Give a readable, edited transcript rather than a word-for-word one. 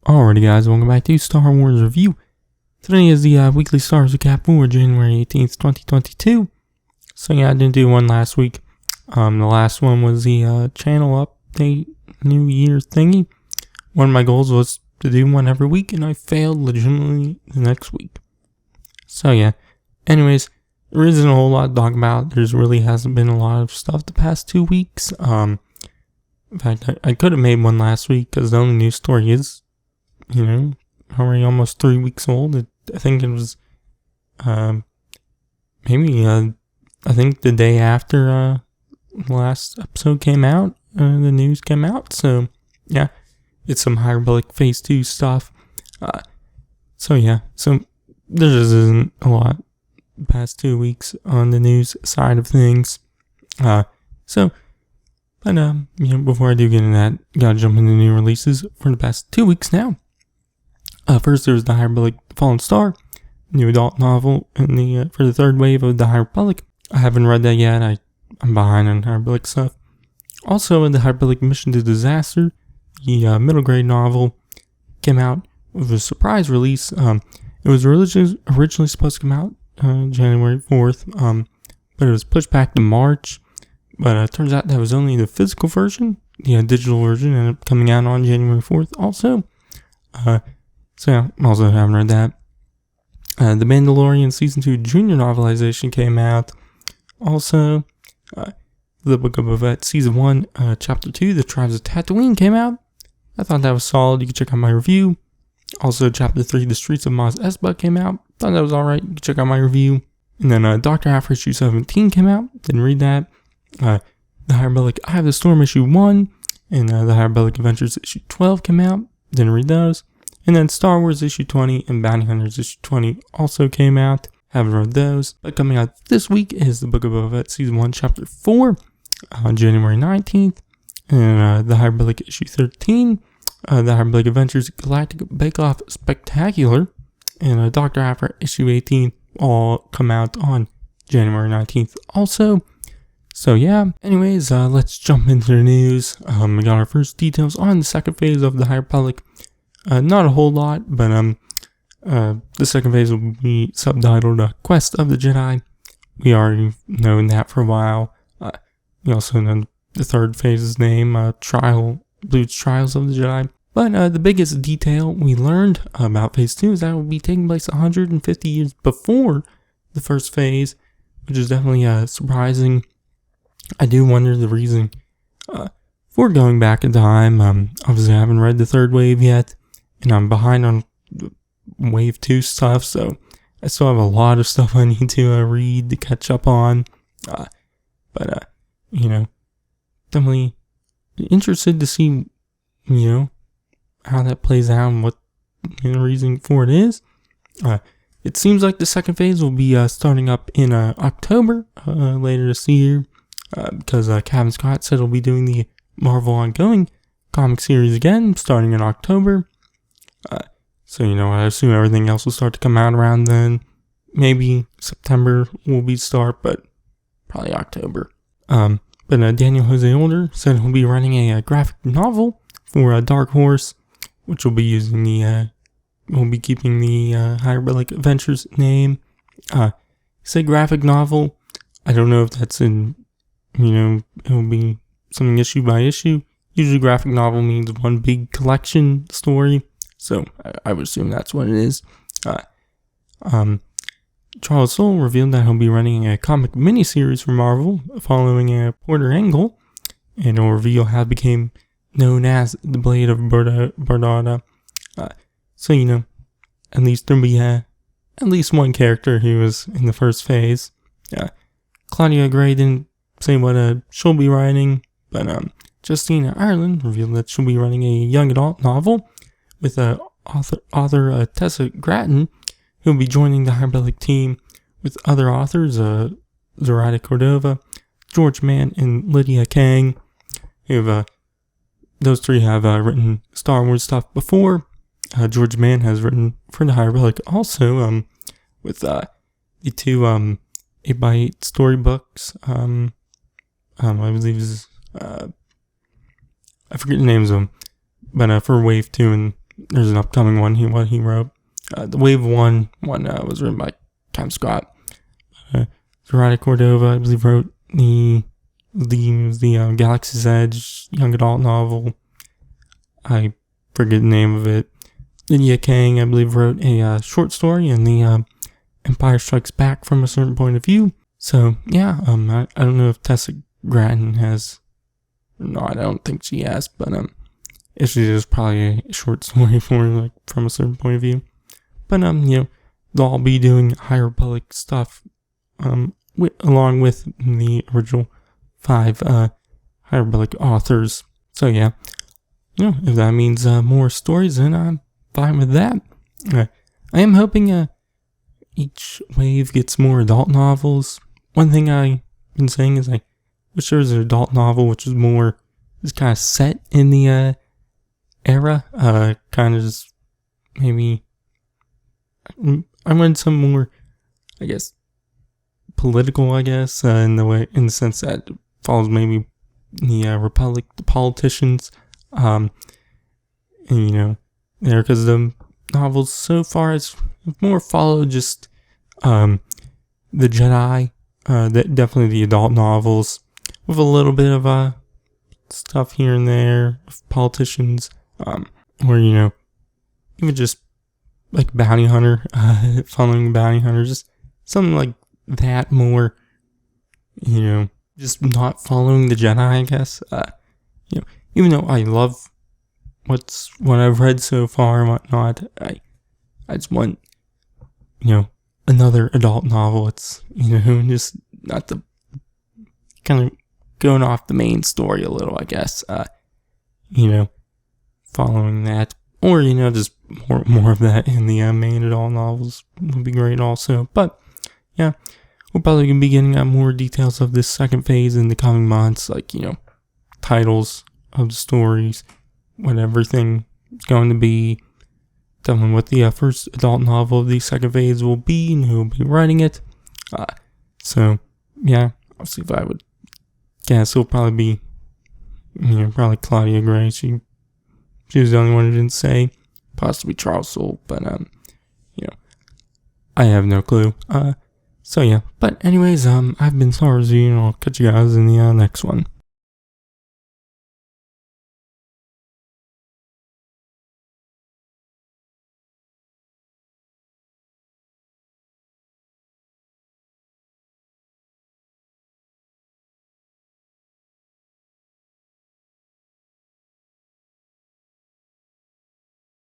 Alrighty guys, welcome back to Star Wars Review. Today is the weekly Star Wars recap for January 18th, 2022. So yeah, I didn't do one last week. The last one was the channel update New Year's thingy. One of my goals was to do one every week, and I failed legitimately the next week. So yeah, anyways, there isn't a whole lot to talk about. There really hasn't been a lot of stuff the past 2 weeks. In fact, I could have made one last week because the only news story is, already almost 3 weeks old. I think it was, I think the day after the last episode came out, the news came out. So, yeah, it's some Hyperbolic Phase 2 stuff. So there just isn't a lot the past 2 weeks on the news side of things. Before I do get into that, gotta jump into new releases for the past 2 weeks now. First, there was The High Republic Fallen Star, new adult novel for the third wave of The High Republic. I haven't read that yet. I'm behind on High Republic stuff. Also, in The High Republic Mission to Disaster, the middle grade novel came out with a surprise release. It was originally supposed to come out January 4th, but it was pushed back to March. But it turns out that was only the physical version. The digital version ended up coming out on January 4th also. So yeah, also haven't read that. The Mandalorian Season 2 Junior novelization came out. Also, the Book of Boba Fett Season 1, Chapter 2, The Tribes of Tatooine came out. I thought that was solid. You can check out my review. Also, Chapter 3, The Streets of Maz Espa came out. Thought that was alright. You can check out my review. And then Dr. Aphra issue 17 came out. Didn't read that. The High Republic Eye of the Storm issue 1 and the High Republic Adventures issue 12 came out. Didn't read those. And then Star Wars issue 20 and Bounty Hunters issue 20 also came out. Haven't read those. But coming out this week is the Book of Boba Fett Season 1 Chapter 4 on January 19th. And the High Republic issue 13. The High Republic Adventures Galactic Bake Off Spectacular and Dr. Aphra issue 18 all come out on January 19th also. So yeah, anyways, let's jump into the news. We got our first details on the second phase of the High Republic. Not a whole lot, but the second phase will be subtitled Quest of the Jedi. We already known that for a while. We also know the third phase's name, Blue's Trials of the Jedi. But the biggest detail we learned about Phase 2 is that it will be taking place 150 years before the first phase, which is definitely surprising. I do wonder the reason for going back in time. Obviously, I haven't read the third wave yet, and I'm behind on wave 2 stuff, so I still have a lot of stuff I need to read to catch up on. Definitely interested to see, how that plays out and what the reason for it is. It seems like the second phase will be starting up in October later this year. Because Kevin Scott said he'll be doing the Marvel ongoing comic series again, starting in October. I assume everything else will start to come out around then. Maybe September will be start, but probably October. But Daniel Jose Older said he'll be running a graphic novel for Dark Horse, which will be using we'll be keeping the High Republic Adventures name. He said graphic novel. I don't know if that's in, it'll be something issue by issue. Usually graphic novel means one big collection story, so I would assume that's what it is. Charles Soule revealed that he'll be running a comic miniseries for Marvel following Porter Engle, and it'll reveal how it became known as the Blade of Bardada. At least there'll be at least one character who was in the first phase. Claudia Gray didn't say what she'll be writing, but Justina Ireland revealed that she'll be writing a young adult novel with author Tessa Gratton, who'll be joining the High Republic team with other authors, Zoraida Cordova, George Mann, and Lydia Kang. Those three have written Star Wars stuff before. George Mann has written for the High Republic also, with the two 8x8 storybooks. I believe is I forget the names of them, but for Wave 2 and there's an upcoming one. What he wrote. The Wave one was written by Cam Scott. Zerati Cordova, I believe, wrote the Galaxy's Edge young adult novel. I forget the name of it. Lydia Kang, I believe, wrote a short story in the Empire Strikes Back from a certain point of view. So yeah, I don't know if Tessa Gratton has. No, I don't think she has, but if she is, probably a short story for like from a certain point of view. But they'll all be doing High Republic stuff, along with the original 5 High Republic authors. So yeah, if that means more stories, then I'm fine with that. I am hoping each wave gets more adult novels. One thing I've been saying is I wish there was an adult novel which is kind of set in the era. Kind of just maybe I wanted some more, I guess, political. I guess in the sense that it follows maybe the Republic, the politicians, and there because the novels so far it's more followed just the Jedi. Definitely the adult novels with a little bit of stuff here and there of politicians, or even just like bounty hunter, following bounty hunter, just something like that more, just not following the Jedi, I guess. Even though I love what I've read so far and whatnot, I just want, another adult novel. It's, just not the kind of going off the main story a little, I guess. Following that, or just more of that in the main adult novels would be great also. But yeah, we're probably gonna be getting more details of this second phase in the coming months, like titles of the stories, what everything is going to be, telling what the first adult novel of the second phase will be and who will be writing it. So yeah, I'll see if I would guess it'll probably be probably Claudia Gray. She was the only one who didn't say. Possibly Charles Soule, but I have no clue. So yeah, but anyways, I've been Star Wars, and I'll catch you guys in the next one.